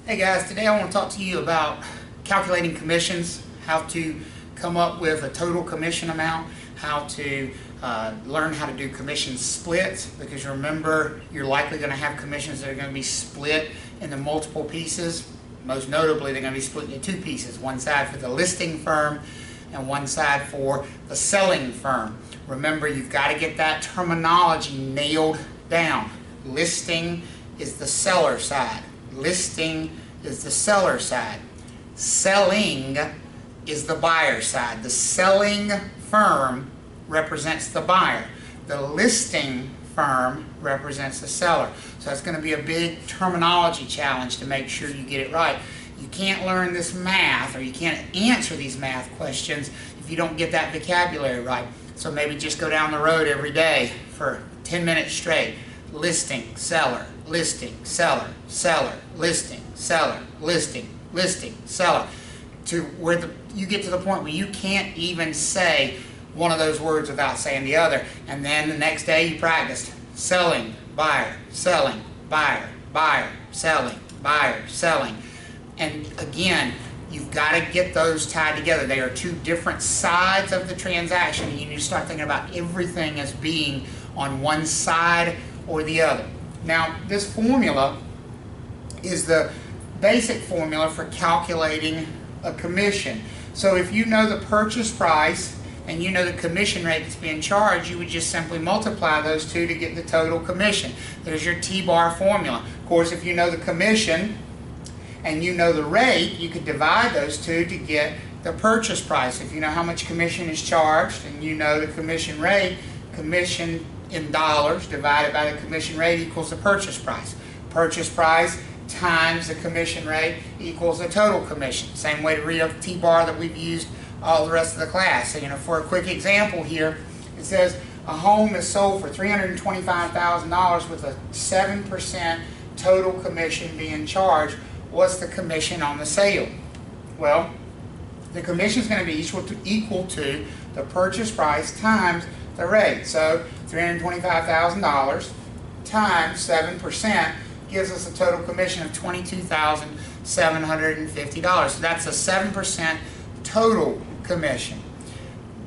Hey guys, today I want to talk to you about calculating commissions, how to come up with a total commission amount, how to learn how to do commission splits, because remember, you're likely going to have commissions that are going to be split into multiple pieces. Most notably, they're going to be split into two pieces, one side for the listing firm and one side for the selling firm. Remember, you've got to get that terminology nailed down. Listing is the seller side. Listing is the seller side. Selling is the buyer side. The selling firm represents the buyer. The listing firm represents the seller. So it's going to be a big terminology challenge to make sure you get it right. You can't learn this math, or you can't answer these math questions if you don't get that vocabulary right. So maybe just go down the road every day for 10 minutes straight. Listing, seller, listing, seller, seller, listing, seller, listing, listing, seller, to where you get to the point where you can't even say one of those words without saying the other. And then the next day you practiced selling, buyer, buyer, selling, buyer, selling. And again, you've got to get those tied together. They are two different sides of the transaction, and you need to start thinking about everything as being on one side or the other. Now, this formula is the basic formula for calculating a commission. So if you know the purchase price and you know the commission rate that's being charged, you would just simply multiply those two to get the total commission. There's your T-bar formula. Of course, if you know the commission and you know the rate, you could divide those two to get the purchase price. If you know how much commission is charged and you know the commission rate, commission in dollars divided by the commission rate equals the purchase price. Purchase price times the commission rate equals the total commission. Same way to read a T-bar that we've used all the rest of the class. So, for a quick example here, it says a home is sold for $325,000 with a 7% total commission being charged. What's the commission on the sale? Well, the commission is going to be equal to the purchase price times the rate. So $325,000 times 7% gives us a total commission of $22,750. So that's a 7% total commission.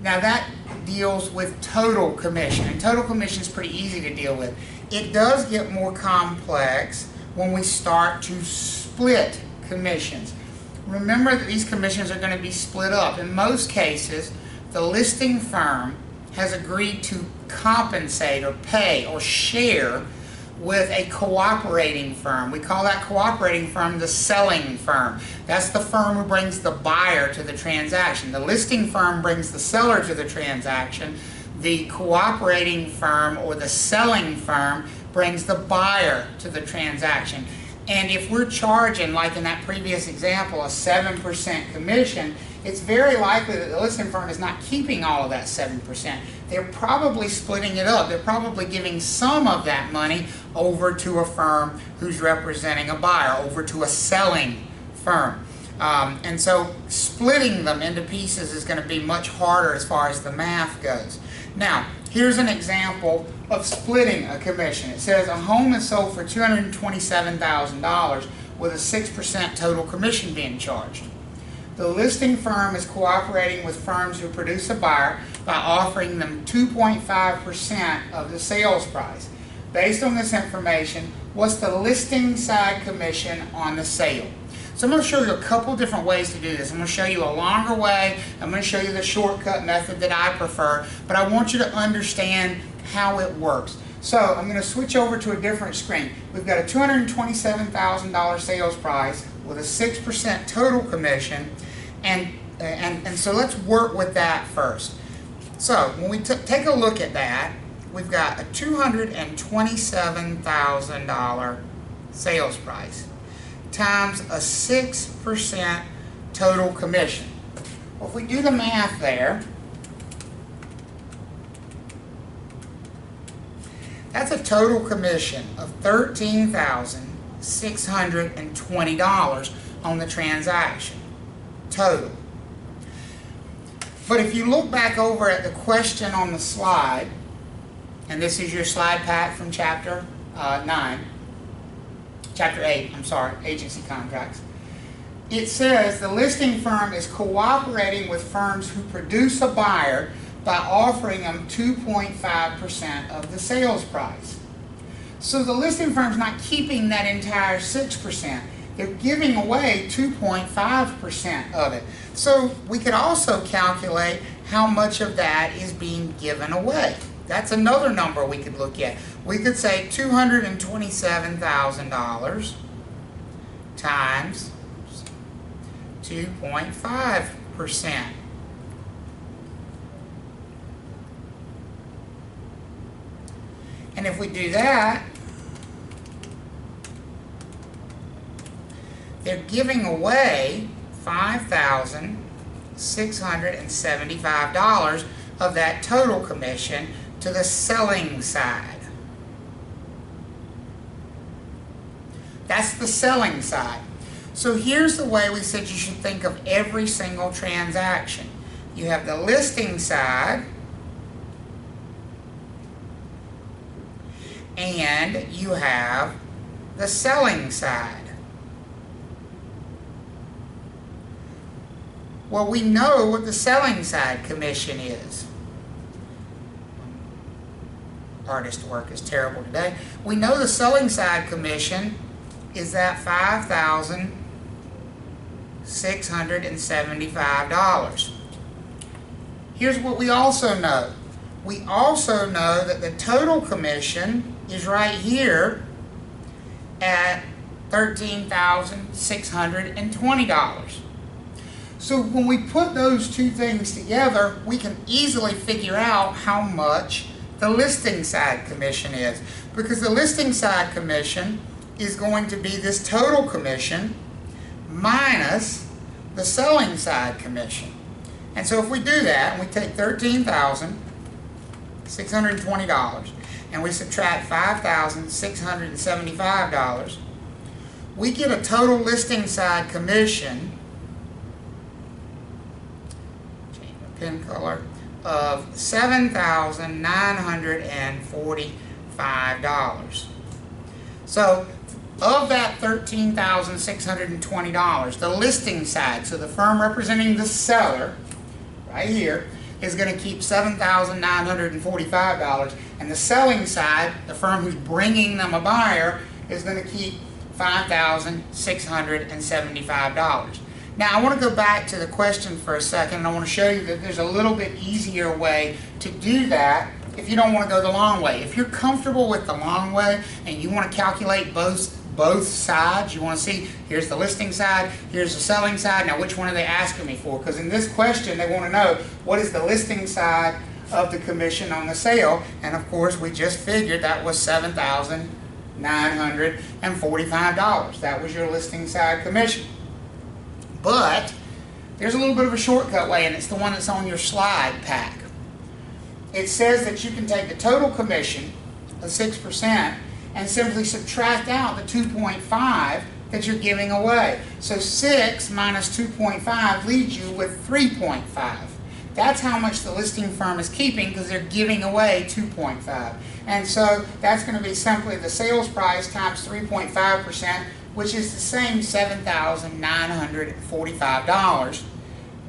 Now that deals with total commission, and total commission is pretty easy to deal with. It does get more complex when we start to split commissions. Remember that these commissions are going to be split up. In most cases, the listing firm has agreed to compensate or pay or share with a cooperating firm. We call that cooperating firm the selling firm. That's the firm who brings the buyer to the transaction. The listing firm brings the seller to the transaction. The cooperating firm or the selling firm brings the buyer to the transaction. And if we're charging, like in that previous example, a 7% commission, it's very likely that the listing firm is not keeping all of that 7%. They're probably splitting it up. They're probably giving some of that money over to a firm who's representing a buyer, over to a selling firm. And so splitting them into pieces is going to be much harder as far as the math goes. Now, here's an example of splitting a commission. It says a home is sold for $227,000 with a 6% total commission being charged. The listing firm is cooperating with firms who produce a buyer by offering them 2.5% of the sales price. Based on this information, what's the listing side commission on the sale? So I'm going to show you a couple different ways to do this. I'm going to show you a longer way. I'm going to show you the shortcut method that I prefer, but I want you to understand how it works. So I'm going to switch over to a different screen. We've got a $227,000 sales price with a 6% total commission, and so let's work with that first. So when we take a look at that, we've got a $227,000 sales price times a 6% total commission. Well, if we do the math there, that's a total commission of $13,620 on the transaction, total. But if you look back over at the question on the slide, and this is your slide pack from chapter 9, Chapter 8, I'm sorry, agency contracts. It says the listing firm is cooperating with firms who produce a buyer by offering them 2.5% of the sales price. So the listing firm's not keeping that entire 6%. They're giving away 2.5% of it. So we could also calculate how much of that is being given away. That's another number we could look at. We could say $227,000 times 2.5%. And if we do that, they're giving away $5,675 of that total commission to the selling side. That's the selling side. So here's the way we said you should think of every single transaction. You have the listing side, and you have the selling side. Well, we know what the selling side commission is. Artist work is terrible today. We know the selling side commission is that $5,675. Here's what we also know. We also know that the total commission is right here at $13,620. So when we put those two things together, we can easily figure out how much the listing side commission is. Because the listing side commission is going to be this total commission minus the selling side commission. And so if we do that, and we take $13,620 and we subtract $5,675, we get a total listing side commission, change my pen color, of $7,945. So of that $13,620, the listing side, so the firm representing the seller, right here, is going to keep $7,945, and the selling side, the firm who's bringing them a buyer, is going to keep $5,675. Now I want to go back to the question for a second, and I want to show you that there's a little bit easier way to do that if you don't want to go the long way. If you're comfortable with the long way and you want to calculate both sides, you want to see, here's the listing side, here's the selling side, now which one are they asking me for? Because in this question they want to know what is the listing side of the commission on the sale, and of course we just figured that was $7,945. That was your listing side commission. But there's a little bit of a shortcut way, and it's the one that's on your slide pack. It says that you can take the total commission of 6% and simply subtract out the 2.5 that you're giving away. So 6 minus 2.5 leaves you with 3.5. That's how much the listing firm is keeping, because they're giving away 2.5. And so that's going to be simply the sales price times 3.5%, which is the same $7,945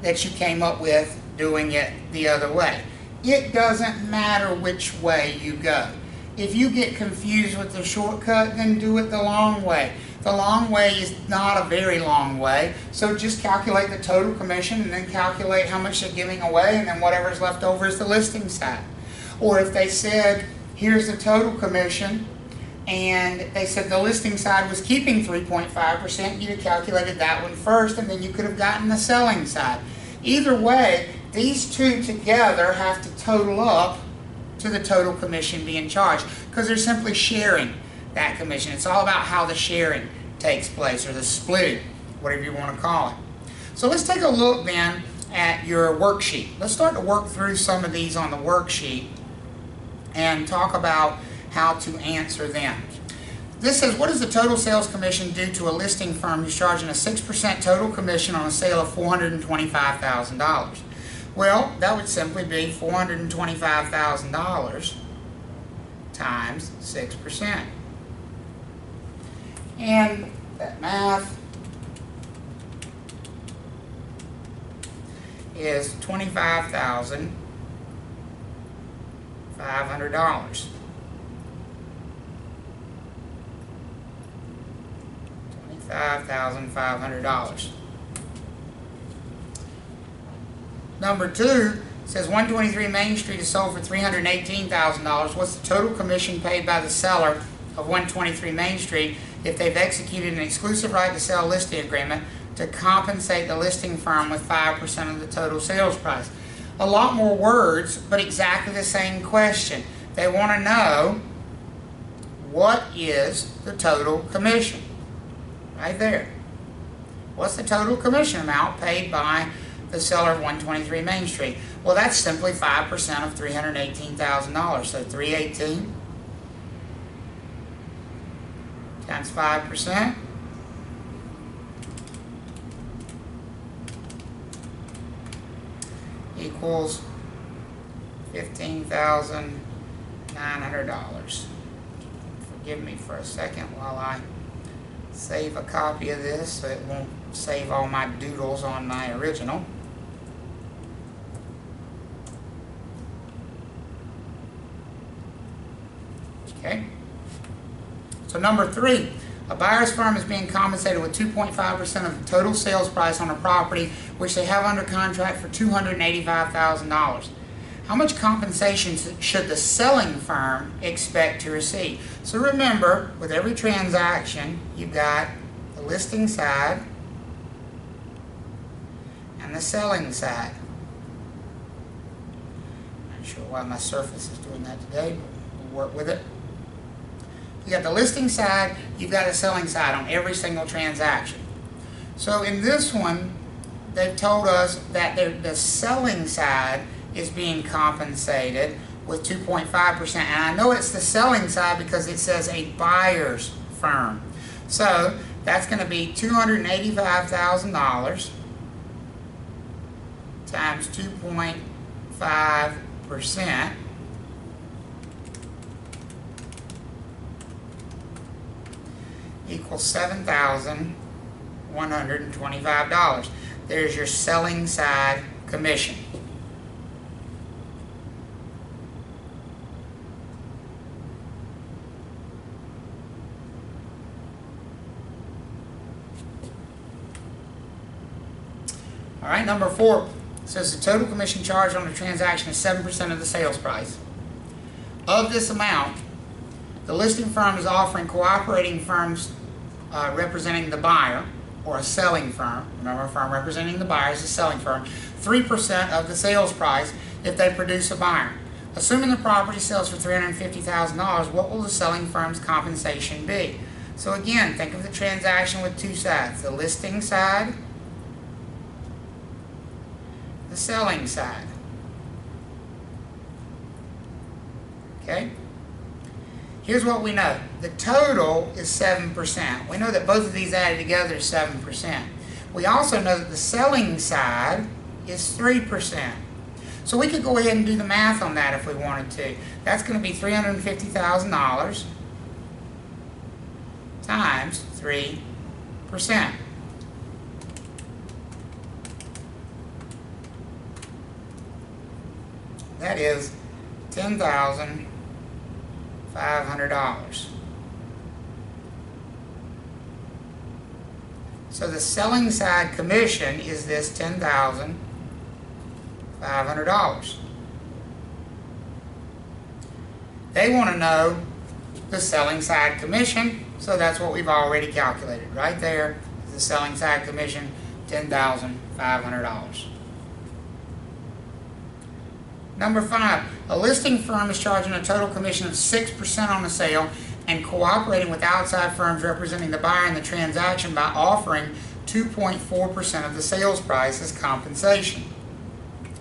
that you came up with doing it the other way. It doesn't matter which way you go. If you get confused with the shortcut, then do it the long way. The long way is not a very long way, so just calculate the total commission and then calculate how much they're giving away, and then whatever's left over is the listing side. Or if they said, here's the total commission, and they said the listing side was keeping 3.5%, you'd have calculated that one first, and then you could have gotten the selling side. Either way, these two together have to total up to the total commission being charged, because they're simply sharing that commission. It's all about how the sharing takes place, or the splitting, whatever you want to call it. So let's take a look then at your worksheet. Let's start to work through some of these on the worksheet and talk about how to answer them. This says, what is the total sales commission due to a listing firm who's charging a 6% total commission on a sale of $425,000? Well, that would simply be $425,000 times 6%. And that math is $25,500. $25,500. Number 2 says 123 Main Street is sold for $318,000. What's the total commission paid by the seller of 123 Main Street if they've executed an exclusive right to sell listing agreement to compensate the listing firm with 5% of the total sales price? A lot more words, but exactly the same question. They want to know, what is the total commission? Right there. What's the total commission amount paid by the seller of 123 Main Street? Well, that's simply 5% of $318,000. So 318 times 5% equals $15,900. Forgive me for a second while I save a copy of this so it won't save all my doodles on my original. Okay. So number 3, a buyer's firm is being compensated with 2.5% of the total sales price on a property which they have under contract for $285,000. How much compensation should the selling firm expect to receive? So remember, with every transaction, you've got the listing side and the selling side. Not sure why my Surface is doing that today, but we'll work with it. You got the listing side, you've got the selling side on every single transaction. So in this one, they've told us that the selling side is being compensated with 2.5%. And I know it's the selling side because it says a buyer's firm. So that's going to be $285,000 times 2.5% equals $7,125. There's your selling side commission. All right, number 4 says the total commission charged on the transaction is 7% of the sales price. Of this amount, the listing firm is offering cooperating firms representing the buyer, or a selling firm, remember, a firm representing the buyer is a selling firm, 3% of the sales price if they produce a buyer. Assuming the property sells for $350,000, what will the selling firm's compensation be? So again, think of the transaction with two sides, the listing side, the selling side. Okay? Here's what we know. The total is 7%. We know that both of these added together is 7%. We also know that the selling side is 3%. So we could go ahead and do the math on that if we wanted to. That's going to be $350,000 times 3%. That is $10,500. So the selling side commission is this $10,500. They want to know the selling side commission, so that's what we've already calculated. Right there is the selling side commission, $10,500. Number 5, a listing firm is charging a total commission of 6% on the sale and cooperating with outside firms representing the buyer in the transaction by offering 2.4% of the sales price as compensation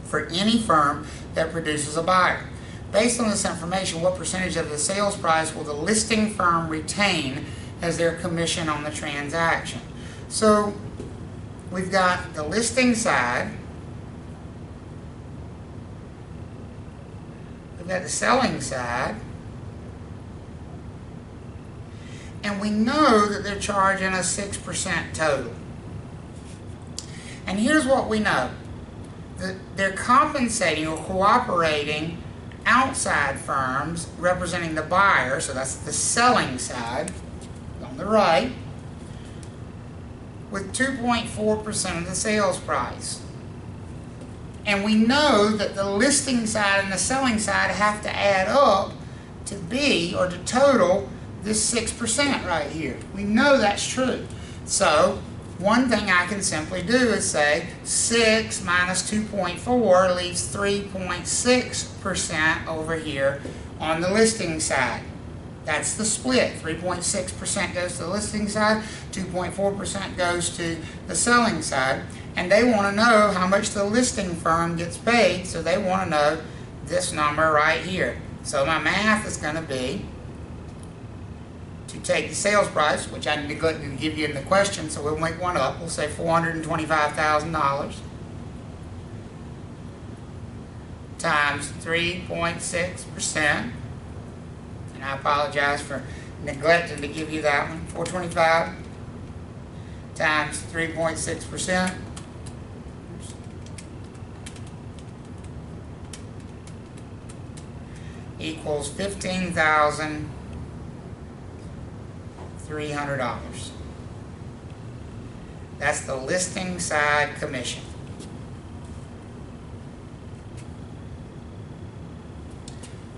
for any firm that produces a buyer. Based on this information, what percentage of the sales price will the listing firm retain as their commission on the transaction? So we've got the listing side, we've got the selling side, and we know that they're charging a 6% total. And here's what we know. That they're compensating or cooperating outside firms representing the buyer, so that's the selling side on the right, with 2.4% of the sales price. And we know that the listing side and the selling side have to add up to be, or to total, this 6% right here. We know that's true. So one thing I can simply do is say 6 minus 2.4 leaves 3.6% over here on the listing side. That's the split. 3.6% goes to the listing side, 2.4% goes to the selling side. And they want to know how much the listing firm gets paid, so they want to know this number right here. So my math is going to be to take the sales price, which I neglected to give you in the question, so we'll make one up. We'll say $425,000 times 3.6%. And I apologize for neglecting to give you that one. 425 times 3.6% equals $15,300. That's the listing side commission.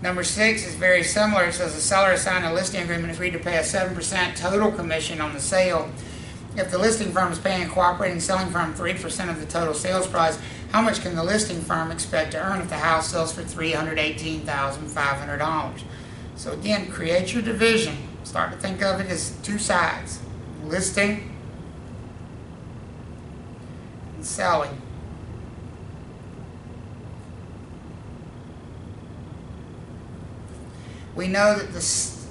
Number 6 is very similar. It says the seller signed a listing agreement, agreed to pay a 7% total commission on the sale. If the listing firm is paying a cooperating selling firm 3% of the total sales price, how much can the listing firm expect to earn if the house sells for $318,500? So again, create your division. Start to think of it as two sides, listing and selling. We know that the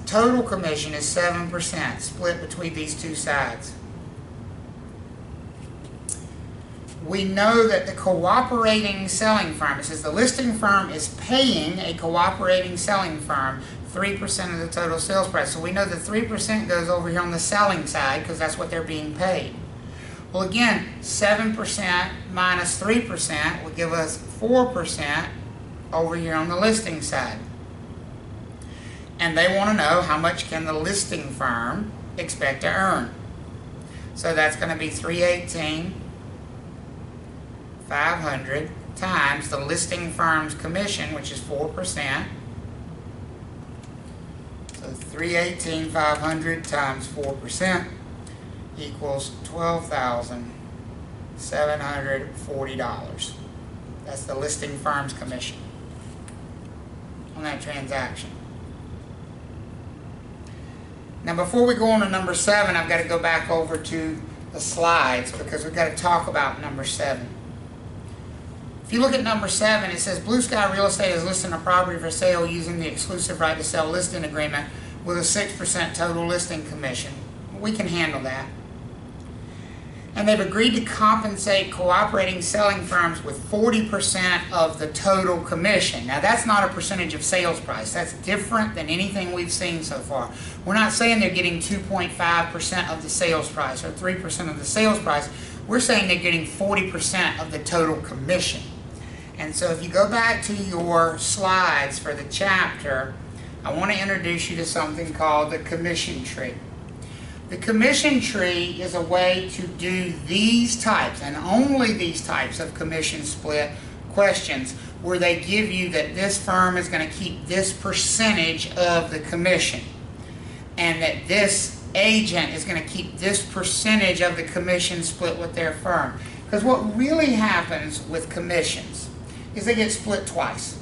total commission is 7% split between these two sides. We know that the cooperating selling firm, it says the listing firm is paying a cooperating selling firm 3% of the total sales price. So we know that 3% goes over here on the selling side because that's what they're being paid. Well, again, 7% minus 3% will give us 4% over here on the listing side. And they want to know how much can the listing firm expect to earn. So that's going to be $318,500 times the listing firm's commission, which is 4%. So $318,500 times 4% equals $12,740. That's the listing firm's commission on that transaction. Now before we go on to number 7, I've got to go back over to the slides because we've got to talk about number 7. If you look at number 7, it says Blue Sky Real Estate is listing a property for sale using the exclusive right to sell listing agreement with a 6% total listing commission. We can handle that. And they've agreed to compensate cooperating selling firms with 40% of the total commission. Now that's not a percentage of sales price. That's different than anything we've seen so far. We're not saying they're getting 2.5% of the sales price or 3% of the sales price. We're saying they're getting 40% of the total commission. And so if you go back to your slides for the chapter, I want to introduce you to something called the commission tree. The commission tree is a way to do these types, and only these types of commission split questions, where they give you that this firm is going to keep this percentage of the commission, and that this agent is going to keep this percentage of the commission split with their firm. Because what really happens with commissions is they get split twice.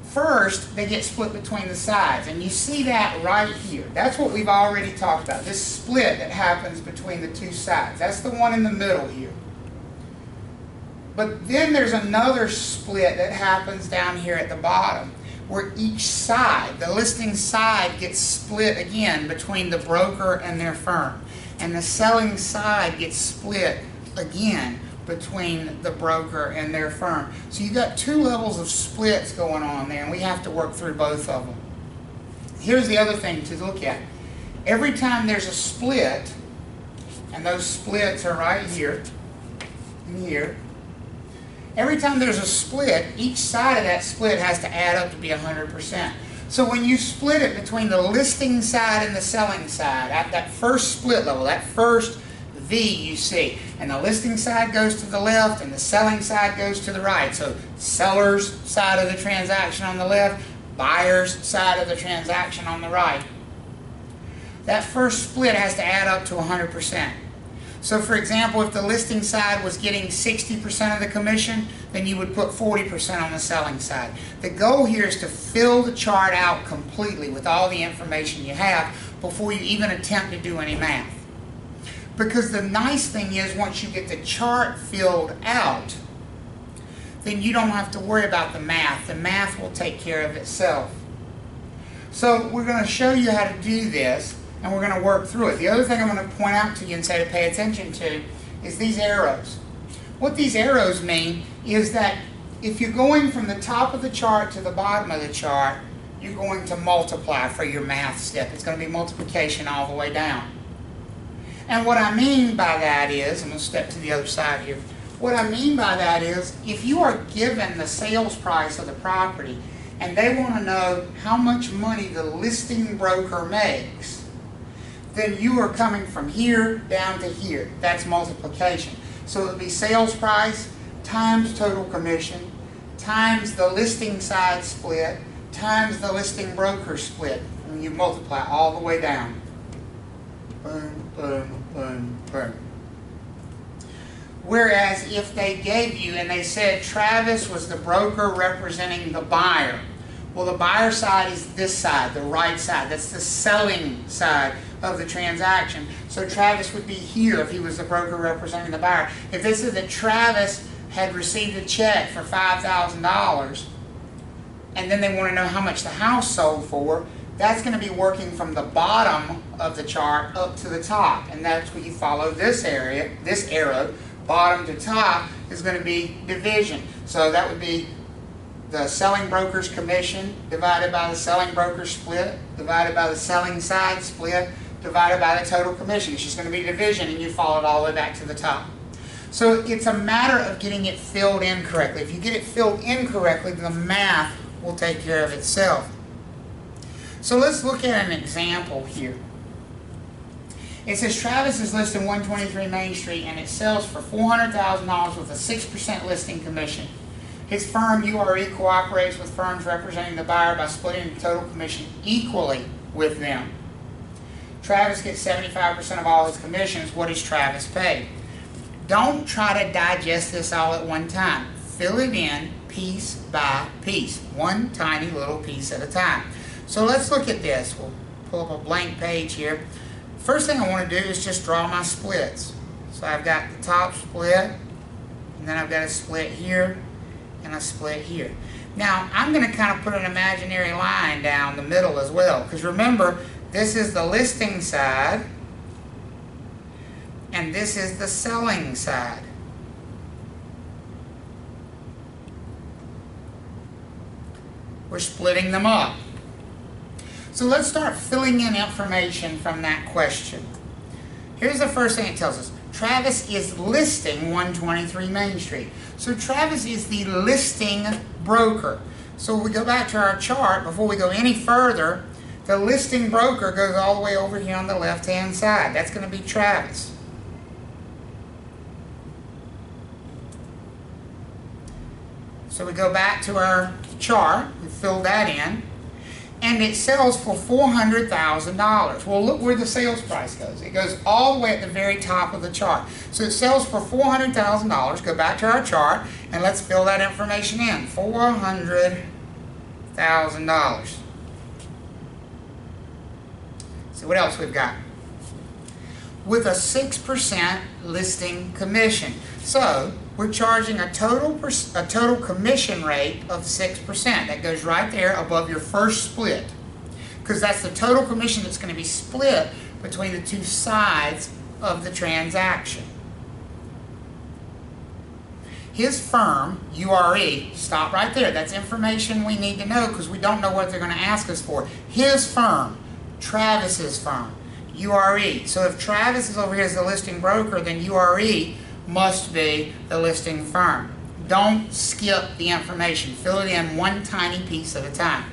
First, they get split between the sides, and you see that right here. That's what we've already talked about, this split that happens between the two sides. That's the one in the middle here. But then there's another split that happens down here at the bottom, where each side, the listing side, gets split again between the broker and their firm. And the selling side gets split again between the broker and their firm. So you've got two levels of splits going on there, and we have to work through both of them. Here's the other thing to look at. every time there's a split, and those splits are right here and here, every time there's a split, each side of that split has to add up to be 100%. So when you split it between the listing side and the selling side, at that first split level, that first V you see, and the listing side goes to the left and the selling side goes to the right. So seller's side of the transaction on the left, buyer's side of the transaction on the right. That first split has to add up to 100%. So for example, if the listing side was getting 60% of the commission, then you would put 40% on the selling side. The goal here is to fill the chart out completely with all the information you have before you even attempt to do any math. Because the nice thing is, once you get the chart filled out, then you don't have to worry about the math. The math will take care of itself. So we're going to show you how to do this, and we're going to work through it. The other thing I'm going to point out to you and say to pay attention to is these arrows. What these arrows mean is that if you're going from the top of the chart to the bottom of the chart, you're going to multiply for your math step. It's going to be multiplication all the way down. And what I mean by that is, I'm going to step to the other side here. What I mean by that is, if you are given the sales price of the property and they want to know how much money the listing broker makes, then you are coming from here down to here. That's multiplication. So it would be sales price times total commission times the listing side split times the listing broker split. And you multiply all the way down. Boom, boom, boom, boom. Whereas if they gave you and they said Travis was the broker representing the buyer, well, the buyer side is this side, the right side. That's the selling side of the transaction. So Travis would be here if he was the broker representing the buyer. If they said that Travis had received a check for $5,000 and then they want to know how much the house sold for, that's going to be working from the bottom of the chart up to the top. And that's where you follow this area, this arrow, bottom to top is going to be division. So that would be the selling broker's commission divided by the selling broker's split, divided by the selling side split, divided by the total commission. It's just going to be division, and you follow it all the way back to the top. So it's a matter of getting it filled in correctly. If you get it filled in correctly, the math will take care of itself. So let's look at an example here. It says Travis is listing 123 Main Street and it sells for $400,000 with a 6% listing commission. His firm, URE, cooperates with firms representing the buyer by splitting the total commission equally with them. Travis gets 75% of all his commissions. What is Travis paid? Don't try to digest this all at one time. Fill it in piece by piece, one tiny little piece at a time. So let's look at this. We'll pull up a blank page here. First thing I want to do is just draw my splits. So I've got the top split, and then I've got a split here, and a split here. Now, I'm going to kind of put an imaginary line down the middle as well, because remember, this is the listing side, and this is the selling side. We're splitting them up. So let's start filling in information from that question. Here's the first thing it tells us. Travis is listing 123 Main Street. So Travis is the listing broker. So we go back to our chart. Before we go any further, the listing broker goes all the way over here on the left-hand side. That's going to be Travis. So we go back to our chart. We fill that in. And it sells for $400,000. Well, look where the sales price goes. It goes all the way at the very top of the chart. So it sells for $400,000. Go back to our chart, and let's fill that information in. $400,000. So what else we've got? With a 6% listing commission. So we're charging a total commission rate of 6%. That goes right there above your first split, because that's the total commission that's going to be split between the two sides of the transaction. His firm, URE, stop right there. That's information we need to know because we don't know what they're going to ask us for. His firm, Travis's firm. URE. So if Travis is over here as the listing broker, then URE must be the listing firm. Don't skip the information. Fill it in one tiny piece at a time.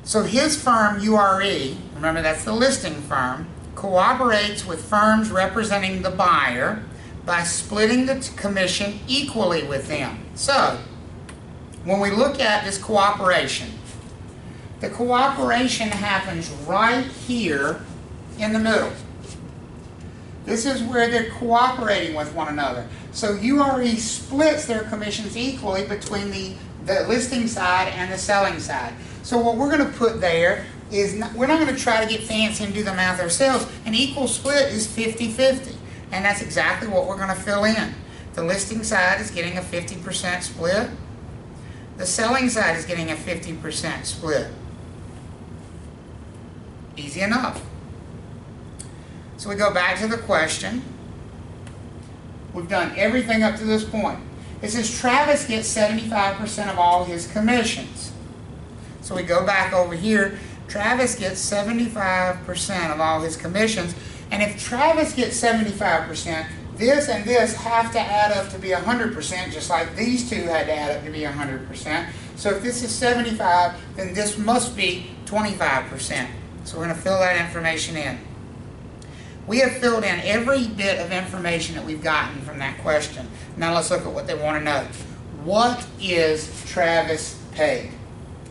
So his firm, URE, remember that's the listing firm, cooperates with firms representing the buyer by splitting the commission equally with them. So, when we look at this cooperation, the cooperation happens right here in the middle. This is where they're cooperating with one another. So URE splits their commissions equally between the listing side and the selling side. So what we're going to put there is, we're not going to try to get fancy and do the math ourselves. An equal split is 50-50. And that's exactly what we're going to fill in. The listing side is getting a 50% split. The selling side is getting a 50% split. Easy enough. So we go back to the question. We've done everything up to this point. It says Travis gets 75% of all his commissions. So we go back over here. Travis gets 75% of all his commissions. And if Travis gets 75%, this and this have to add up to be 100%, just like these two had to add up to be 100%. So if this is 75, then this must be 25%. So we're going to fill that information in. We have filled in every bit of information that we've gotten from that question. Now let's look at what they want to know. What is Travis paid?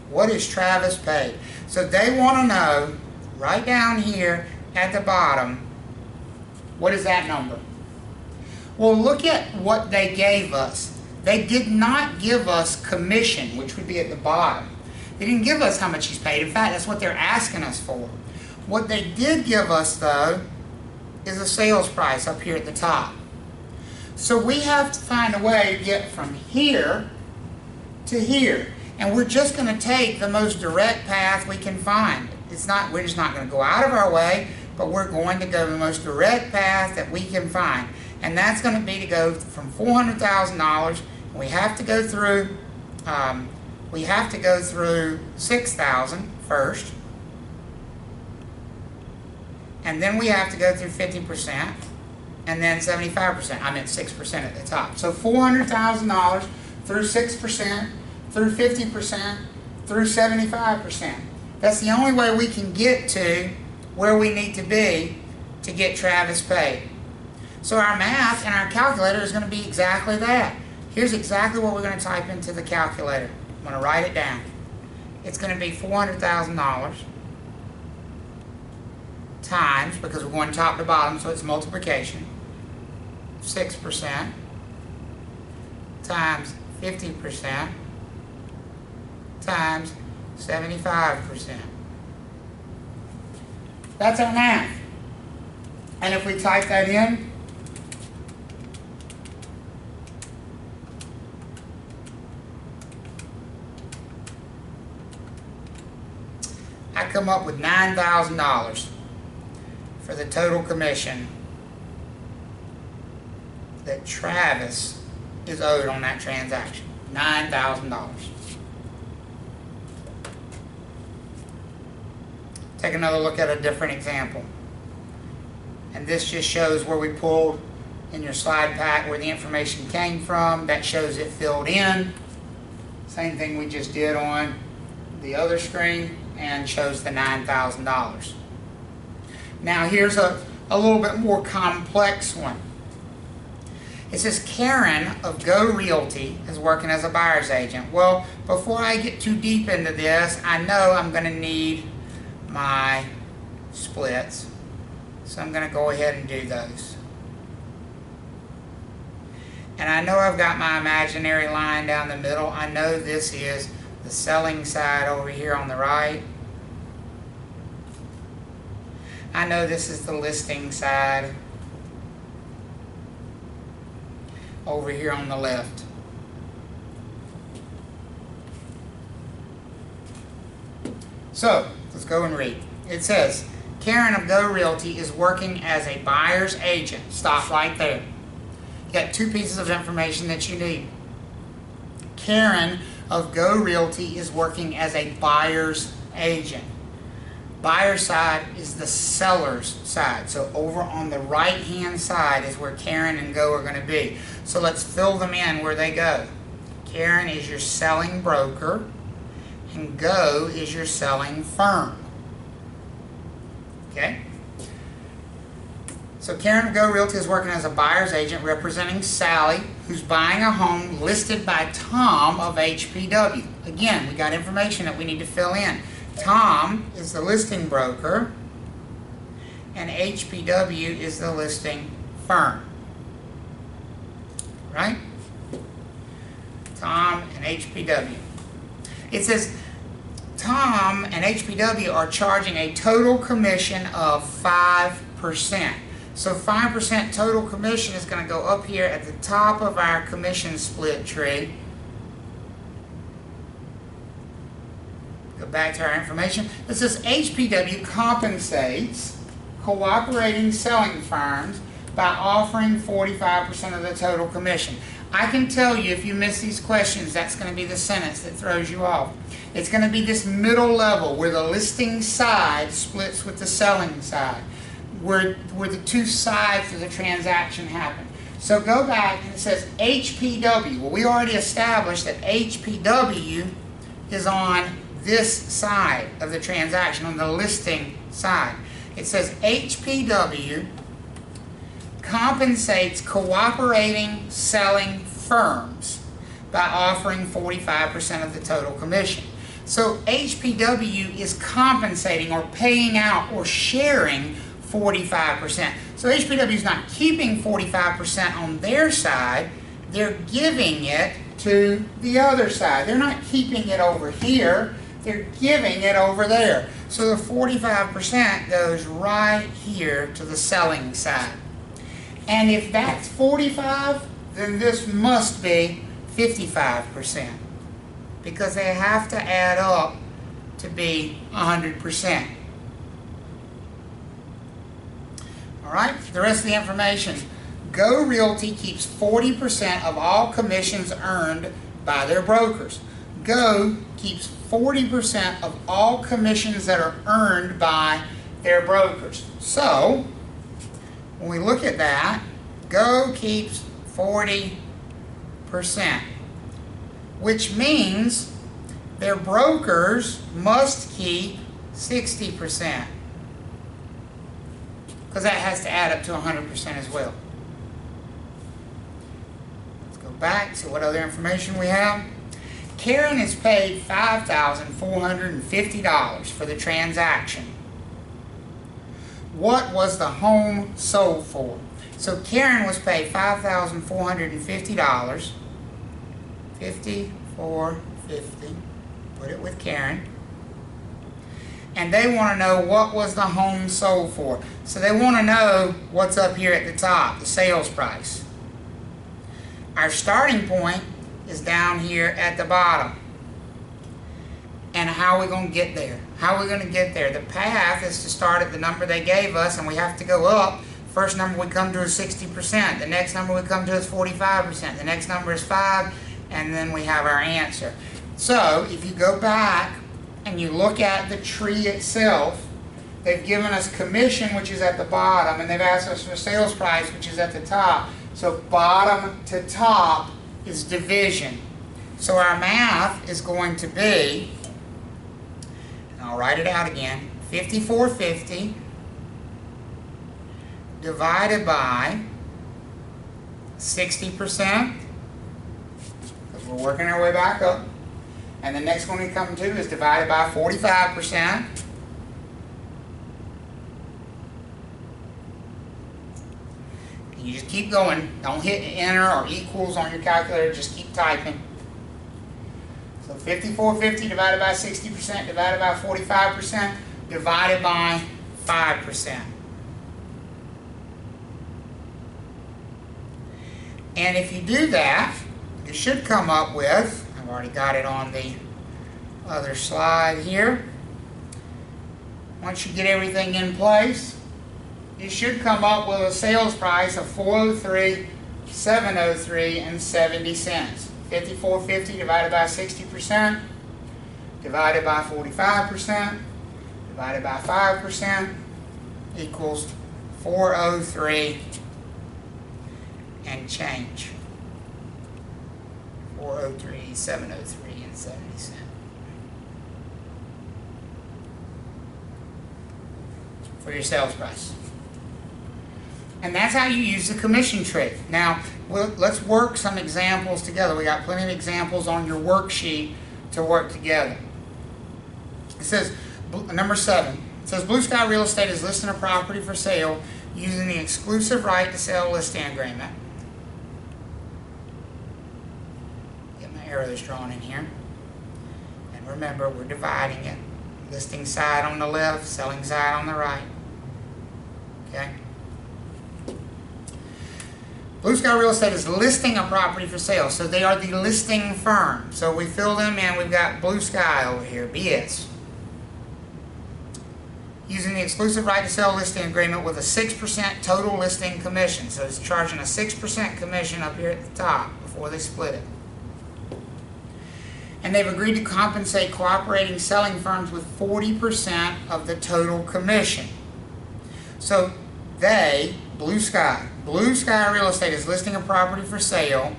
What is Travis paid? So they want to know, right down here at the bottom, what is that number? Well, look at what they gave us. They did not give us commission, which would be at the bottom. They didn't give us how much he's paid. In fact, that's what they're asking us for. What they did give us, though, is a sales price up here at the top. So we have to find a way to get from here to here. And we're just going to take the most direct path we can find. We're just not going to go out of our way, but we're going to go the most direct path that we can find. And that's going to be to go from $400,000, and we have to go through $6,000 first, and then we have to go through 50%, and then 75%. I meant 6% at the top. So $400,000 through 6%, through 50%, through 75%. That's the only way we can get to where we need to be to get Travis paid. So our math and our calculator is going to be exactly that. Here's exactly what we're going to type into the calculator. I'm going to write it down. It's going to be $400,000 times, because we're going top to bottom, so it's multiplication, 6% times 50% times 75%. That's our math. And if we type that in, I come up with $9,000 for the total commission that Travis is owed on that transaction. $9,000. Take another look at a different example. And this just shows where we pulled in your slide pack where the information came from. That shows it filled in. Same thing we just did on the other screen, and shows the $9,000. Now here's a little bit more complex one. It says Karen of Go Realty is working as a buyer's agent. Well, before I get too deep into this, I know I'm going to need my splits. So I'm going to go ahead and do those. And I know I've got my imaginary line down the middle. I know this is the selling side over here on the right. I know this is the listing side over here on the left. So, let's go and read. It says, Karen of Go Realty is working as a buyer's agent. Stop right there. You got two pieces of information that you need. Karen of Go Realty is working as a buyer's agent. Buyer side is the seller's side. So over on the right hand side is where Karen and Go are going to be. So let's fill them in where they go. Karen is your selling broker and Go is your selling firm. Okay? So Karen Go Realty is working as a buyer's agent representing Sally, who's buying a home listed by Tom of HPW. Again, we got information that we need to fill in. Tom is the listing broker and HPW is the listing firm. Right? Tom and HPW. It says Tom and HPW are charging a total commission of 5%. So 5% total commission is going to go up here at the top of our commission split tree. Go back to our information. It says HPW compensates cooperating selling firms by offering 45% of the total commission. I can tell you if you miss these questions, that's going to be the sentence that throws you off. It's going to be this middle level where the listing side splits with the selling side, where the two sides of the transaction happen. So go back and it says HPW. Well, we already established that HPW is on this side of the transaction, on the listing side. It says HPW compensates cooperating selling firms by offering 45% of the total commission. So HPW is compensating or paying out or sharing 45%. So HPW is not keeping 45% on their side, they're giving it to the other side. They're not keeping it over here, they're giving it over there. So the 45% goes right here to the selling side. And if that's 45, then this must be 55%, because they have to add up to be 100%. All right, the rest of the information. Go Realty keeps 40% of all commissions earned by their brokers. Go keeps 40% of all commissions that are earned by their brokers. So, when we look at that, Go keeps 40%, which means their brokers must keep 60%, because that has to add up to 100% as well. Let's go back to what other information we have. Karen is paid $5,450 for the transaction. What was the home sold for? So Karen was paid $5,450, $5,450, put it with Karen, and they want to know what was the home sold for. So they want to know what's up here at the top, the sales price. Our starting point is down here at the bottom. And how are we going to get there? How are we going to get there? The path is to start at the number they gave us, and we have to go up. First number we come to is 60%. The next number we come to is 45%. The next number is 5, and then we have our answer. So if you go back and you look at the tree itself, they've given us commission, which is at the bottom, and they've asked us for sales price, which is at the top. So bottom to top is division. So our math is going to be, and I'll write it out again, 5,450 divided by 60%, because we're working our way back up. And the next one we come to is divided by 45%. You just keep going. Don't hit enter or equals on your calculator. Just keep typing. So 5,450 divided by 60% divided by 45% divided by 5%. And if you do that, you should come up with, I've already got it on the other slide here. Once you get everything in place, you should come up with a sales price of $403,703.70. 5,450 divided by 60% divided by 45% divided by 5% equals 403 and change. 403, 703 and 70 cents. For your sales price. And that's how you use the commission tree. Now, let's work some examples together. We got plenty of examples on your worksheet to work together. It says, number 7, it says Blue Sky Real Estate is listing a property for sale using the exclusive right to sell listing agreement. Get my arrows drawn in here. And remember, we're dividing it. Listing side on the left, selling side on the right. Okay? Blue Sky Real Estate is listing a property for sale. So they are the listing firm. So we fill them in. We've got Blue Sky over here, BS. Using the exclusive right to sell listing agreement with a 6% total listing commission. So it's charging a 6% commission up here at the top before they split it. And they've agreed to compensate cooperating selling firms with 40% of the total commission. So they, Blue Sky Real Estate is listing a property for sale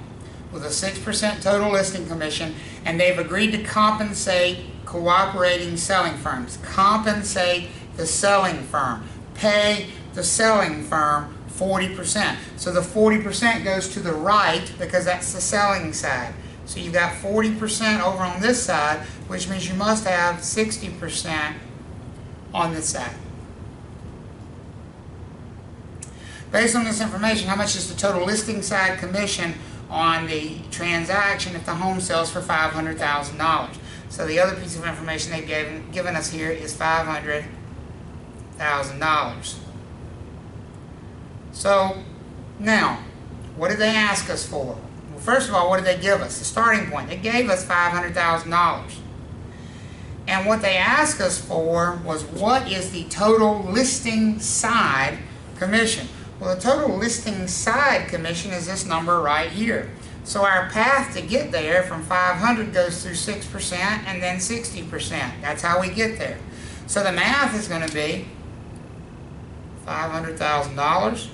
with a 6% total listing commission, and they've agreed to compensate cooperating selling firms. Compensate the selling firm. Pay the selling firm 40%. So the 40% goes to the right because that's the selling side. So you've got 40% over on this side, which means you must have 60% on this side. Based on this information, how much is the total listing side commission on the transaction if the home sells for $500,000? So the other piece of information they've given us here is $500,000. So now, what did they ask us for? Well, first of all, what did they give us? The starting point. They gave us $500,000. And what they asked us for was, what is the total listing side commission? Well, the total listing side commission is this number right here. So our path to get there from 500 goes through 6% and then 60%. That's how we get there. So the math is going to be $500,000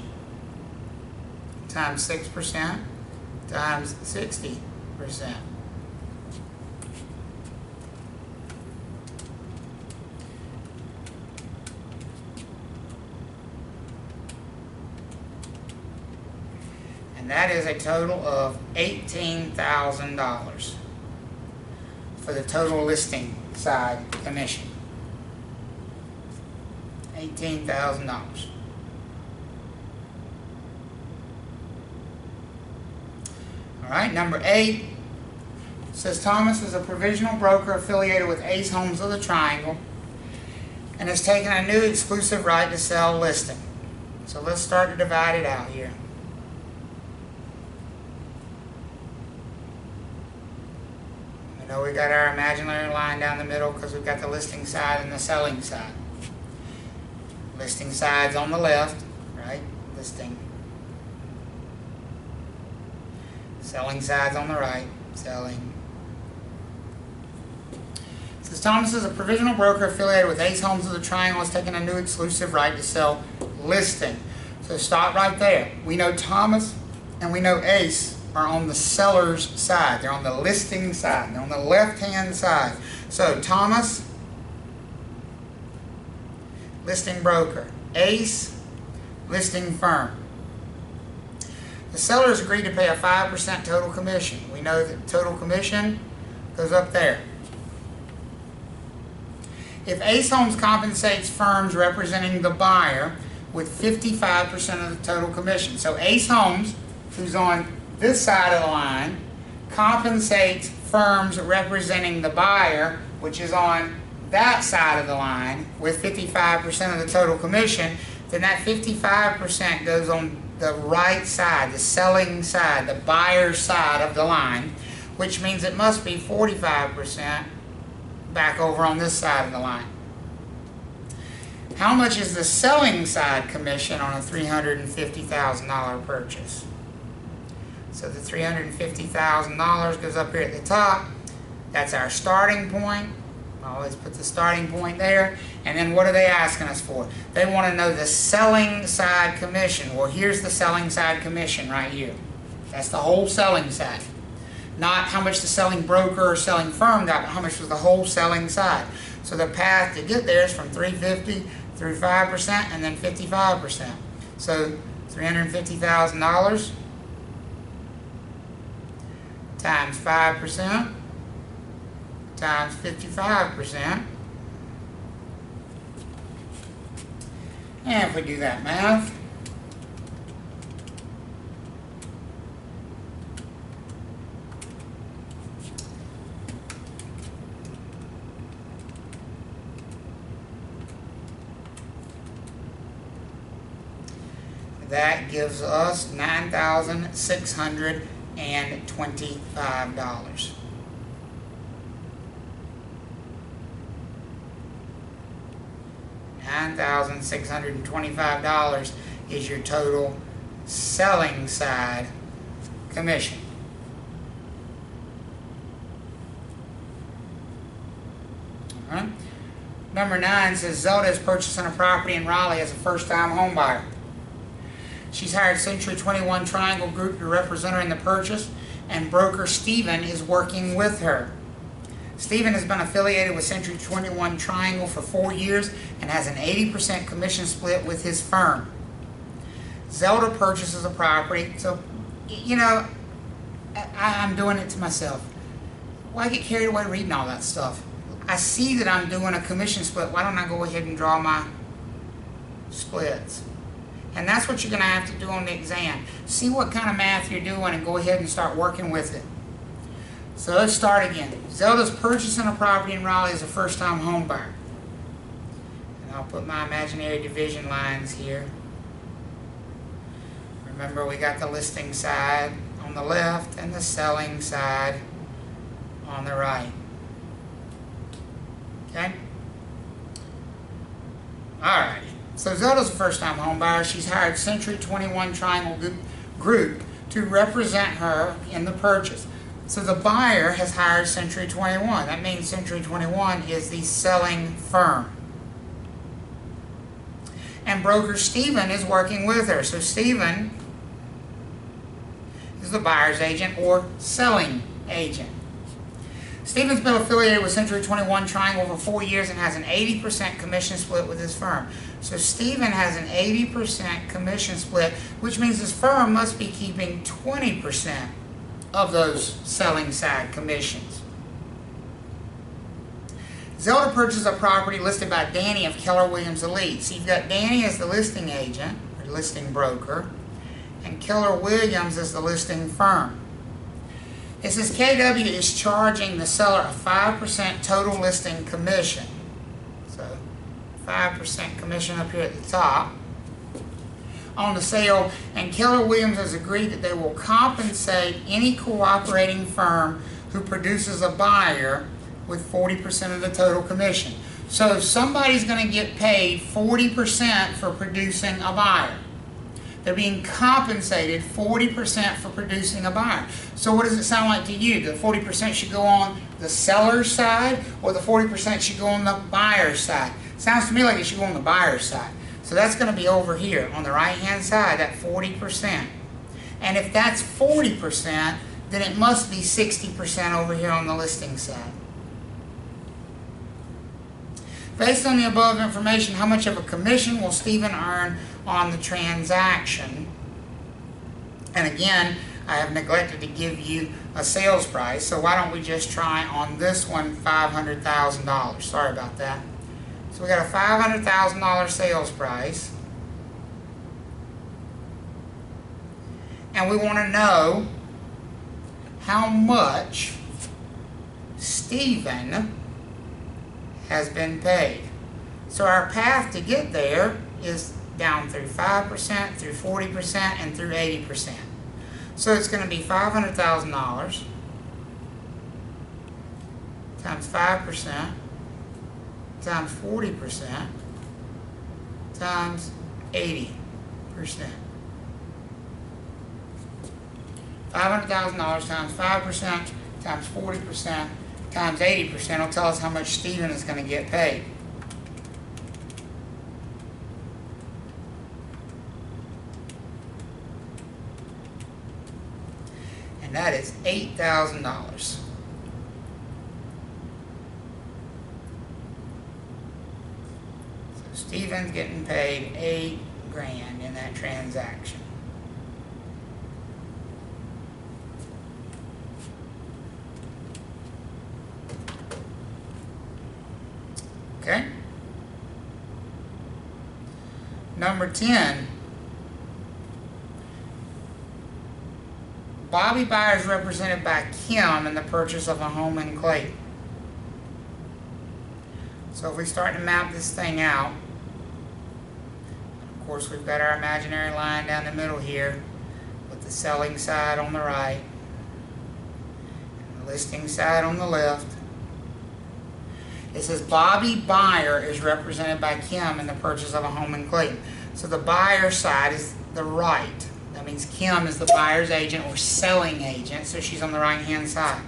times 6% times 60%. And that is a total of $18,000 for the total listing side commission. $18,000. All right, number 8 says Thomas is a provisional broker affiliated with Ace Homes of the Triangle and has taken a new exclusive right to sell listing. So let's start to divide it out here. We got our imaginary line down the middle because we've got the listing side and the selling side. Listing side's on the left, right? Listing. Selling side's on the right. Selling. It says Thomas is a provisional broker affiliated with Ace Homes of the Triangle has taken a new exclusive right to sell listing. So stop right there. We know Thomas and we know Ace are on the seller's side. They're on the listing side. They're on the left-hand side. So Thomas, listing broker. Ace, listing firm. The sellers agreed to pay a 5% total commission. We know that total commission goes up there. If Ace Homes compensates firms representing the buyer with 55% of the total commission. So Ace Homes, who's on this side of the line, compensates firms representing the buyer, which is on that side of the line, with 55% of the total commission, then that 55% goes on the right side, the selling side, the buyer's side of the line, which means it must be 45% back over on this side of the line. How much is the selling side commission on a $350,000 purchase? So the $350,000 goes up here at the top. That's our starting point. I always put the starting point there. And then what are they asking us for? They want to know the selling side commission. Well, here's the selling side commission right here. That's the whole selling side. Not how much the selling broker or selling firm got, but how much was the whole selling side. So the path to get there is from 350 through 5% and then 55%. So $350,000 times 5% times 55%. And if we do that math, that gives us $9,625. $9,625 is your total selling side commission. All right. Number 9 says Zelda is purchasing a property in Raleigh as a first-time home buyer. She's hired Century 21 Triangle Group to represent her in the purchase, and broker Stephen is working with her. Stephen has been affiliated with Century 21 Triangle for 4 years and has an 80% commission split with his firm. Zelda purchases a property, so, you know, I'm doing it to myself. Why get carried away reading all that stuff? I see that I'm doing a commission split. Why don't I go ahead and draw my splits? And that's what you're going to have to do on the exam. See what kind of math you're doing and go ahead and start working with it. So let's start again. Zelda's purchasing a property in Raleigh as a first-time home buyer. And I'll put my imaginary division lines here. Remember, we got the listing side on the left and the selling side on the right. Okay? Alright. So Zelda's a first-time home buyer. She's hired Century 21 Triangle Group to represent her in the purchase. So the buyer has hired Century 21. That means Century 21 is the selling firm. And broker Stephen is working with her. So Stephen is the buyer's agent or selling agent. Stephen's been affiliated with Century 21 Triangle for 4 years and has an 80% commission split with his firm. So Stephen has an 80% commission split, which means his firm must be keeping 20% of those selling side commissions. Zelda purchased a property listed by Danny of Keller Williams Elite. So you've got Danny as the listing agent, or listing broker, and Keller Williams as the listing firm. It says KW is charging the seller a 5% total listing commission. So 5% commission up here at the top on the sale, and Keller Williams has agreed that they will compensate any cooperating firm who produces a buyer with 40% of the total commission. So somebody's going to get paid 40% for producing a buyer. They're being compensated 40% for producing a buyer. So what does it sound like to you? The 40% should go on the seller's side, or the 40% should go on the buyer's side? Sounds to me like it should go on the buyer's side. So that's going to be over here on the right-hand side, that 40%. And if that's 40%, then it must be 60% over here on the listing side. Based on the above information, how much of a commission will Stephen earn on the transaction? And again, I have neglected to give you a sales price, so why don't we just try on this one $500,000. Sorry about that. So we got a $500,000 sales price, and we want to know how much Stephen has been paid. So our path to get there is down through 5%, through 40%, and through 80%. So it's going to be $500,000 times 5% times 40% times 80%. $500,000 times 5% times 40% times 80% will tell us how much Stephen is going to get paid. And that is $8,000. So Stephen's getting paid $8,000 in that transaction. Okay? Number 10. Bobby Buyer is represented by Kim in the purchase of a home in Clayton. So if we start to map this thing out, of course we've got our imaginary line down the middle here with the selling side on the right and the listing side on the left. It says Bobby Buyer is represented by Kim in the purchase of a home in Clayton. So the buyer side is the right. That means Kim is the buyer's agent or selling agent, so she's on the right-hand side.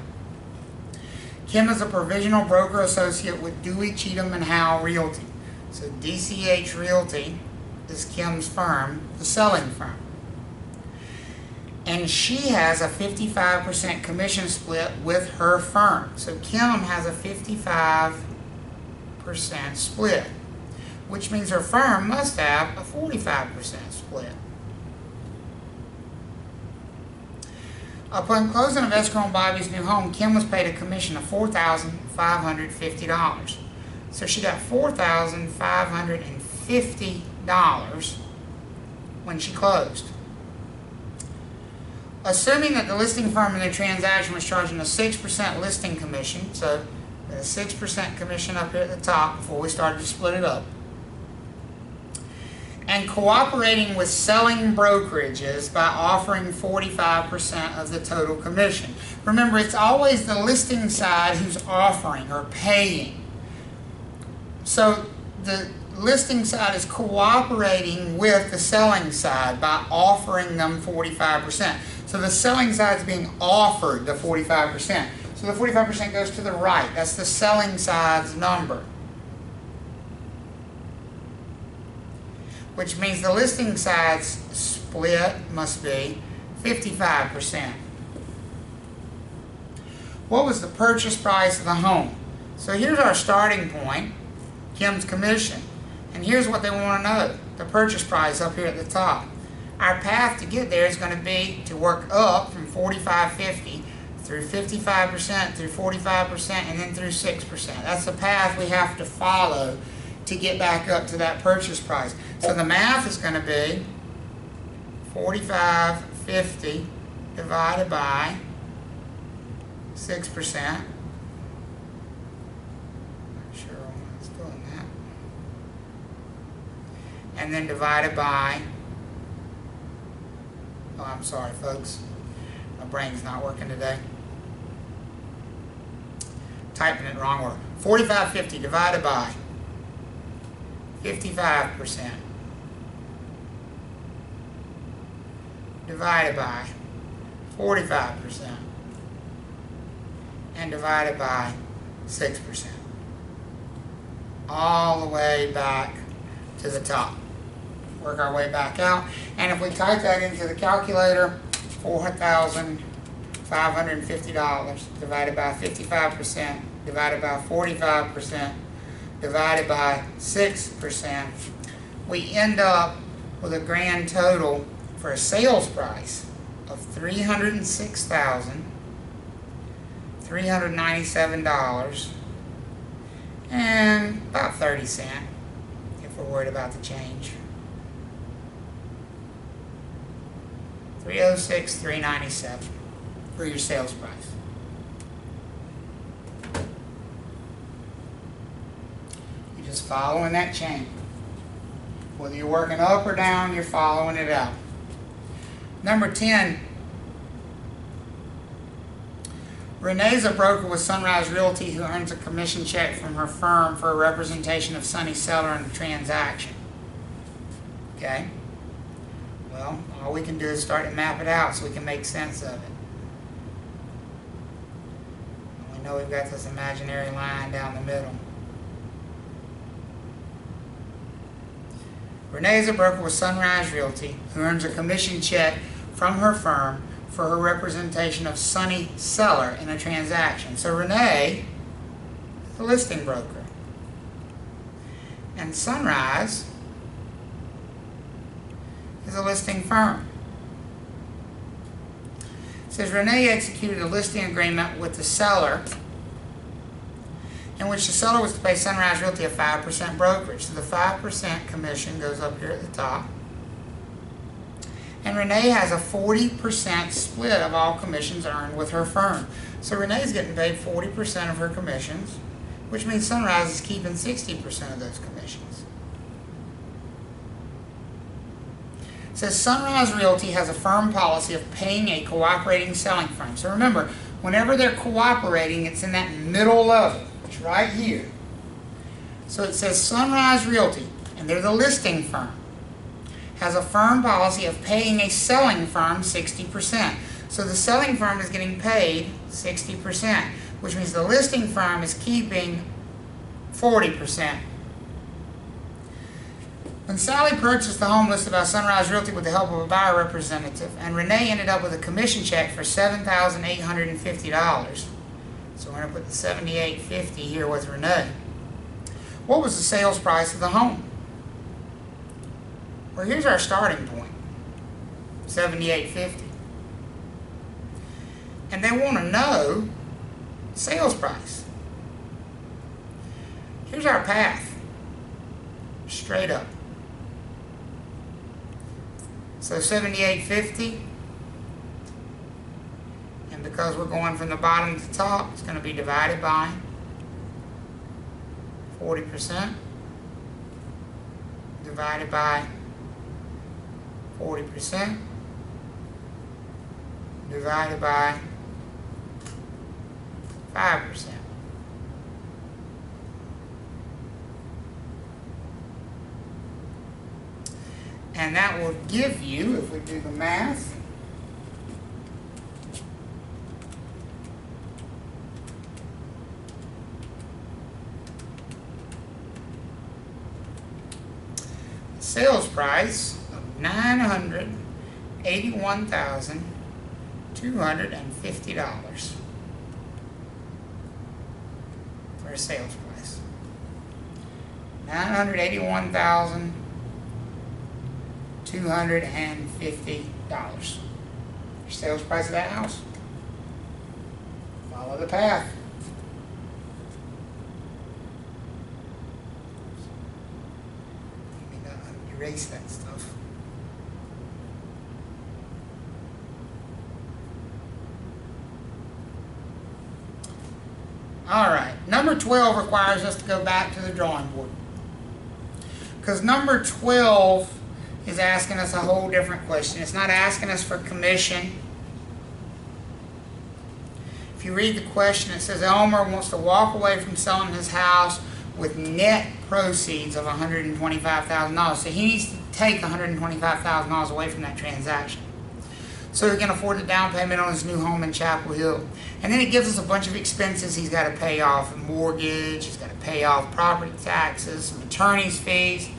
Kim is a provisional broker associate with Dewey, Cheatham, and Howe Realty. So DCH Realty is Kim's firm, the selling firm. And she has a 55% commission split with her firm. So Kim has a 55% split, which means her firm must have a 45% split. Upon closing of escrow on Bobby's new home, Kim was paid a commission of $4,550. So she got $4,550 when she closed. Assuming that the listing firm in the transaction was charging a 6% listing commission, so a 6% commission up here at the top before we started to split it up, and cooperating with selling brokerages by offering 45% of the total commission. Remember, it's always the listing side who's offering or paying. So the listing side is cooperating with the selling side by offering them 45%. So the selling side is being offered the 45%. So the 45% goes to the right. That's the selling side's number. Which means the listing side's split must be 55%. What was the purchase price of the home? So here's our starting point, Kim's commission. And here's what they want to know, the purchase price up here at the top. Our path to get there is going to be to work up from 45.50 through 55%, through 45%, and then through 6%. That's the path we have to follow to get back up to that purchase price. So the math is going to be 45.50 divided by 6%. Not sure why it's doing that. And then divided by, oh, I'm sorry folks, my brain's not working today. Typing it wrong word. 45.50 divided by 55% divided by 45% and divided by 6%. All the way back to the top. Work our way back out. And if we type that into the calculator, $4,550 divided by 55% divided by 45% divided by 6%, we end up with a grand total for a sales price of $306,397 and about 30 cents if we're worried about the change. $306,397 for your sales price. You're just following that chain. Whether you're working up or down, you're following it out. Number 10. Renee is a broker with Sunrise Realty who earns a commission check from her firm for a representation of Sonny Seller in a transaction. Okay? Well, all we can do is start to map it out so we can make sense of it. We know we've got this imaginary line down the middle. Renee is a broker with Sunrise Realty who earns a commission check from her firm for her representation of Sunny seller in a transaction. So Renee is a listing broker. And Sunrise is a listing firm. It says Renee executed a listing agreement with the seller in which the seller was to pay Sunrise Realty a 5% brokerage. So the 5% commission goes up here at the top. And Renee has a 40% split of all commissions earned with her firm. So Renee's getting paid 40% of her commissions, which means Sunrise is keeping 60% of those commissions. It says Sunrise Realty has a firm policy of paying a cooperating selling firm. So remember, whenever they're cooperating, it's in that middle level. It's right here. So it says Sunrise Realty, and they're the listing firm, has a firm policy of paying a selling firm 60%. So the selling firm is getting paid 60%, which means the listing firm is keeping 40%. When Sally purchased the home listed by Sunrise Realty with the help of a buyer representative, and Renee ended up with a commission check for $7,850. So we're going to put the $7,850 here with Renee. What was the sales price of the home? Well, here's our starting point, $7,850. And they want to know sales price. Here's our path, straight up. So $7,850, and because we're going from the bottom to the top, it's going to be divided by 40%, divided by 40%, divided by 5%. And that will give you, if we do the math, sales price of $981,250 for a sales price. $981,250. Your sales price of that house. Follow the path. Let me not erase that stuff. Alright, number 12 requires us to go back to the drawing board. Because number 12 is asking us a whole different question. It's not asking us for commission. If you read the question, it says Elmer wants to walk away from selling his house with net proceeds of $125,000. So he needs to take $125,000 away from that transaction, so he can afford the down payment on his new home in Chapel Hill. And then it gives us a bunch of expenses he's got to pay off: a mortgage, he's got to pay off property taxes, some attorney's fees.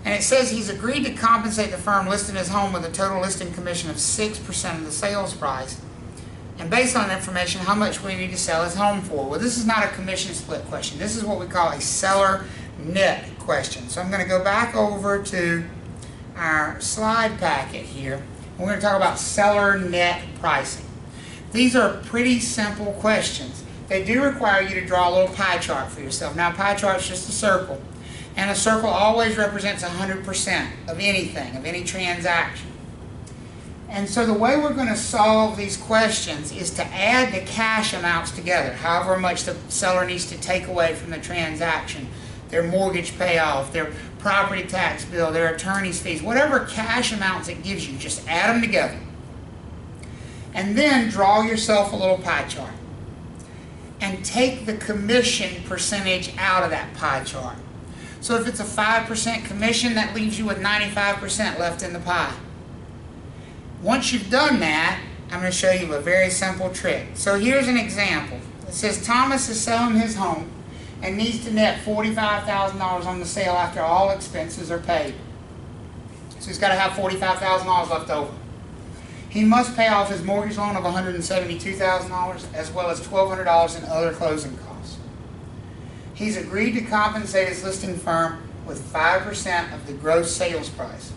And it says he's agreed to compensate the firm listing his home with a total listing commission of 6% of the sales price. And based on information, how much we need to sell his home for. Well, this is not a commission split question. This is what we call a seller net question. So I'm going to go back over to our slide packet here. We're going to talk about seller net pricing. These are pretty simple questions. They do require you to draw a little pie chart for yourself. Now, a pie chart is just a circle. And a circle always represents 100% of anything, of any transaction. And so the way we're going to solve these questions is to add the cash amounts together, however much the seller needs to take away from the transaction, their mortgage payoff, their property tax bill, their attorney's fees, whatever cash amounts it gives you, just add them together. And then draw yourself a little pie chart. And take the commission percentage out of that pie chart. So if it's a 5% commission, that leaves you with 95% left in the pie. Once you've done that, I'm going to show you a very simple trick. So here's an example. It says Thomas is selling his home and needs to net $45,000 on the sale after all expenses are paid. So he's got to have $45,000 left over. He must pay off his mortgage loan of $172,000 as well as $1,200 in other closing costs. He's agreed to compensate his listing firm with 5% of the gross sales price.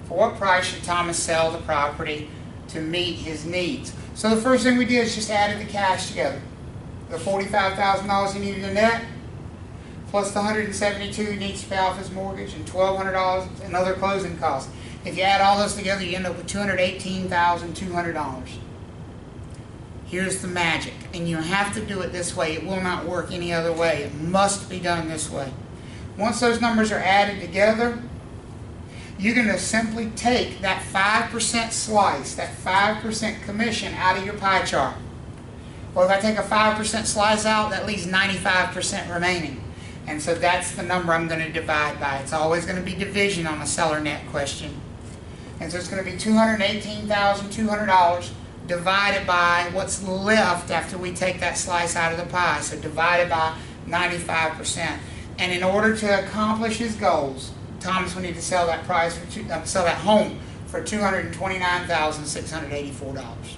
For what price should Thomas sell the property to meet his needs? So the first thing we did is just added the cash together. The $45,000 he needed to net, plus the $172,000 he needs to pay off his mortgage, and $1,200 in other closing costs. If you add all those together, you end up with $218,200. Here's the magic, and you have to do it this way. It will not work any other way. It must be done this way. Once those numbers are added together, you're going to simply take that 5% slice, that 5% commission out of your pie chart. Well, if I take a 5% slice out, that leaves 95% remaining. And so that's the number I'm going to divide by. It's always going to be division on a seller net question. And so it's going to be $218,200 divided by what's left after we take that slice out of the pie. So divided by 95%. And in order to accomplish his goals, Thomas will need to sell that sell that home for $229,684.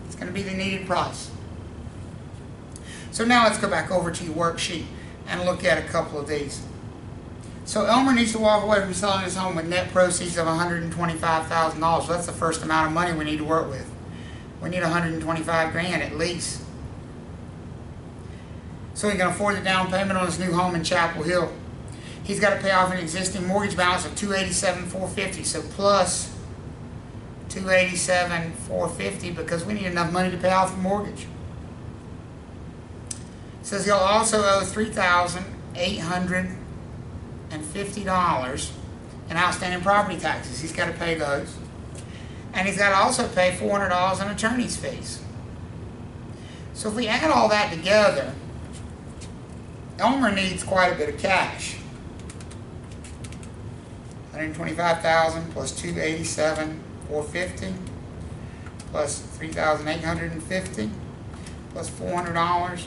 It's going to be the needed price. So now let's go back over to your worksheet and look at a couple of these. So Elmer needs to walk away from selling his home with net proceeds of $125,000. So that's the first amount of money we need to work with. We need $125,000 at least. So he can afford the down payment on his new home in Chapel Hill. He's got to pay off an existing mortgage balance of $287,450. So plus $287,450 because we need enough money to pay off the mortgage. It says he'll also owe $3,850 in outstanding property taxes. He's got to pay those. And he's got to also pay $400 in attorney's fees. So if we add all that together, Elmer needs quite a bit of cash. $125,000 plus $287,450 plus $3,850 plus $400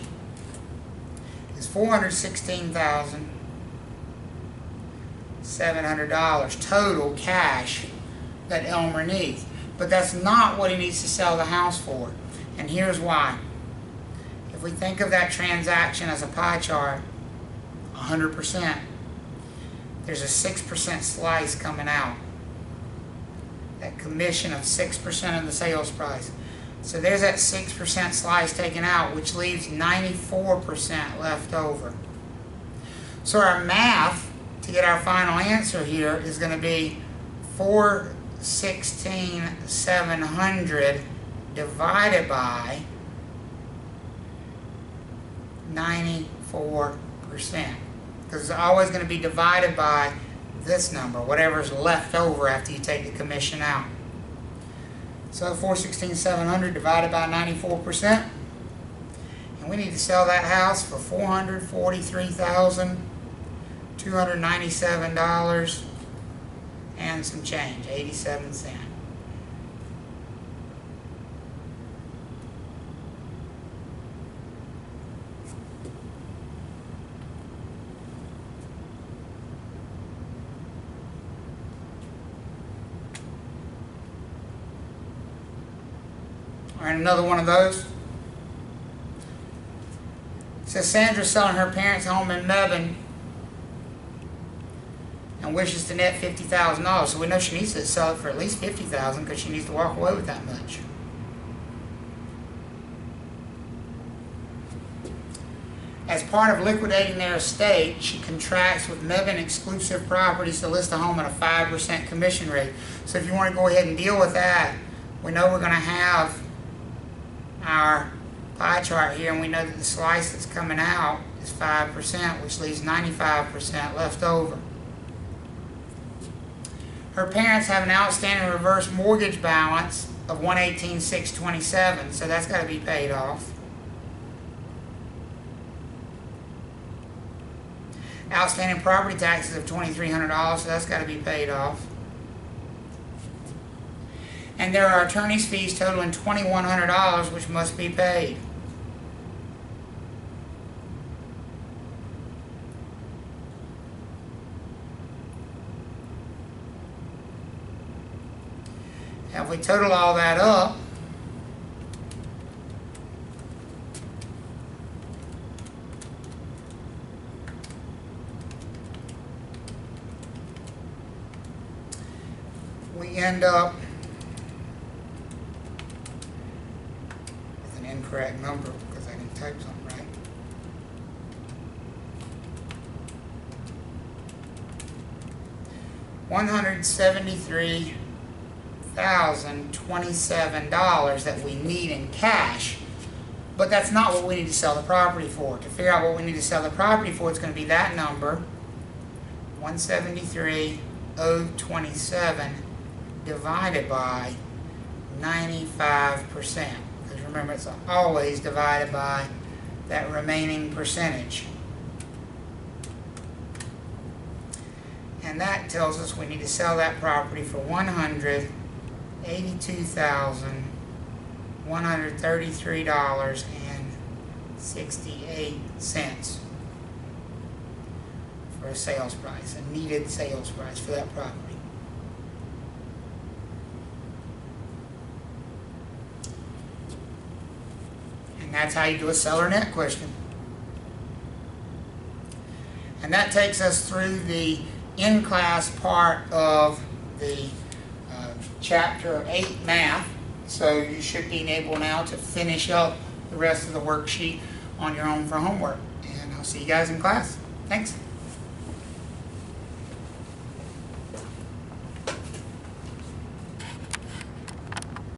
is $416,700 total cash that Elmer needs. But that's not what he needs to sell the house for. And here's why. If we think of that transaction as a pie chart, 100%, there's a 6% slice coming out. That commission of 6% of the sales price. So there's that 6% slice taken out, which leaves 94% left over. So our math to get our final answer here is going to be $416,700 divided by 94%. Because it's always going to be divided by this number, whatever's left over after you take the commission out. So $416,700 divided by 94%. And we need to sell that house for $443,297 and some change, 87 cents. All right, another one of those. It says Sandra's selling her parents' home in Mebane and wishes to net $50,000. So we know she needs to sell it for at least $50,000 because she needs to walk away with that much. As part of liquidating their estate, she contracts with Mebane Exclusive Properties to list a home at a 5% commission rate. So if you want to go ahead and deal with that, we know we're going to have our pie chart here, and we know that the slice that's coming out is 5%, which leaves 95% left over. Her parents have an outstanding reverse mortgage balance of $118,627, so that's got to be paid off. Outstanding property taxes of $2,300, so that's got to be paid off. And there are attorney's fees totaling $2,100, which must be paid. And if we total all that up, we end up with an incorrect number because I didn't type something right. $173,027 that we need in cash, but that's not what we need to sell the property for. To figure out what we need to sell the property for, it's going to be that number, 173,027 divided by 95%. Because remember, it's always divided by that remaining percentage. And that tells us we need to sell that property for $182,133.68 for a sales price, a needed sales price for that property. And that's how you do a seller net question. And that takes us through the in-class part of the Chapter 8 Math. So you should be able now to finish up the rest of the worksheet on your own for homework. And I'll see you guys in class. Thanks.